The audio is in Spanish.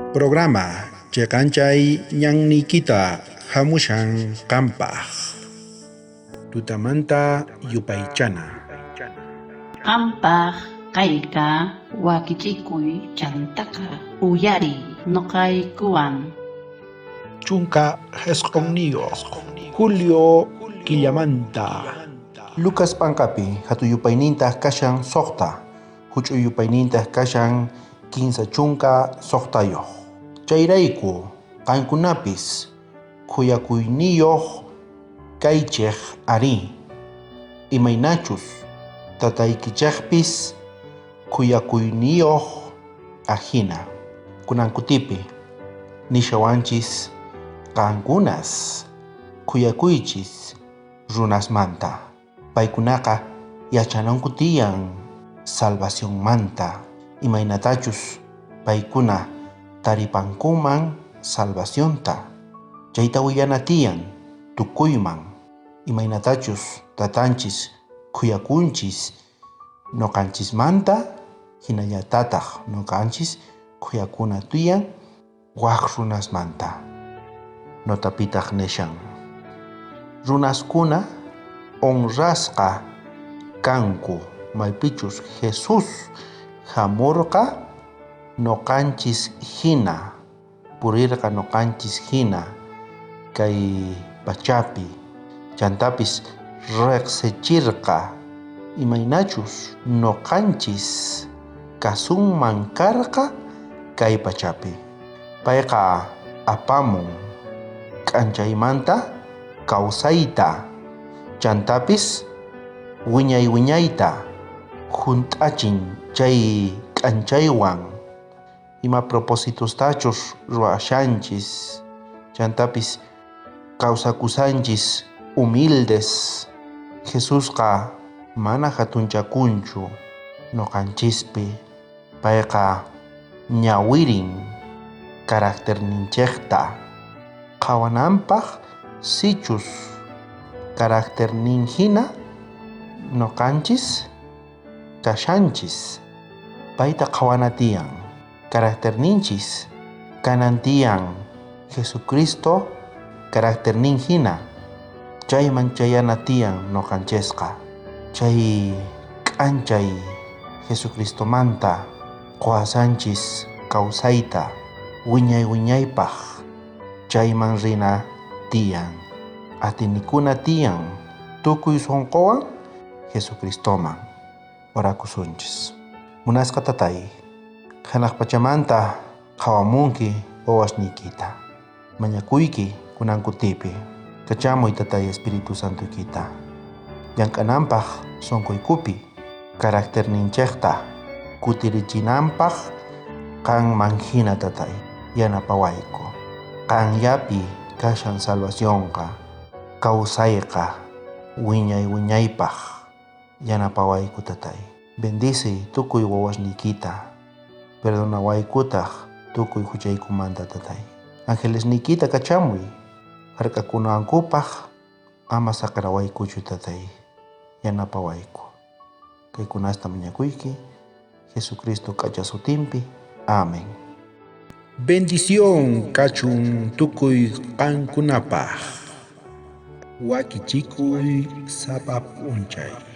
Programa Chekanchay Ñannikita Hamushan Kampaj Tutamanta Yupaychana Qampaq kayka wakichikuy chantaka uyari noqaykuwan. Chunka Hesqonniyo Julio Killamanta Lucas Pancapi, hatuyupayninta kashan soqta, huch'uyupayninta kashan kinsa chunka soqtayoq. Chayrayku, qankunapis, khuyakuyniyoq kaychik ari, imaynachus, tataykichikpis, khuyakuyniyoq ahina. Kunankutipi, nishawanchis, qankunas, khuyakuychis, runasmanta. Paykunaqa yachananku tiyan salvación manta, imaynatachus paykuna taripankuman salvacionta. Chayta willana tiyan tukuyman, imaynatachus tatanchis khuyakunchis noqanchismanta, hinallatataq noqanchis khuyakuna tiyan waq runasmanta. Notapitaq nishan: runaskuna honrasqa kanku maypichus Jesus hamurqa noqanchis hina, purirqa noqanchis hina kay pachapi, chantapis riqsichirqa imaynachus noqanchis kasunman karqa kay pachapi. Payqa apamun k'anchaymanta kawsayta, chantapis wiñayta hunt'achin chay k'anchaywan, ima propósitostachus ruwashanchis, chantapis kawsakusanchis humildes. Jesusqa mana hatunchakunchu noqanchispi, payqa ñawirin carácterninchikta qhawananpaq sichus carácternin hina noqanchis kashanchis. Payta qhawana tiyan carácterninchis kanan tiyan Jesucristo carácternin hina. Chayman chayana tiyan noqanchisqa. Chay k'anchay Jesucristomanta quwasanchis kawsayta wiñaypaq chayman rina tiyan. Atinikuna tiyan tukuy sunquwan Jesucristoman orakusunchis. Munasqa tatay, hanaq pachamanta qhawamunki wawasniykita. Mañakuyki kunankutipi, kachamuy tatay Espiritu Santuykita. Llank'ananpaq sunquykupi carácterninchikta kutirichinanpaq qanman hina tatay yanapawayku. Qanyapi kashan salvacionqa, kawsayqa wiñaypaq yanapawayku tatay. Bendice tukuy wawasniykita, perdonawaykutaq tukuy huchaykumanta tatay. Angelesniykita kachamuy hark'akunankupaq ama saqrawaykuchu tatay, yanapawayku. Kaykunasta mañakuyki Jesucristo k'acha sutinpi. Amén. Bendición kachun tukuy qankunapaq wakichikuy sapa p'unchay.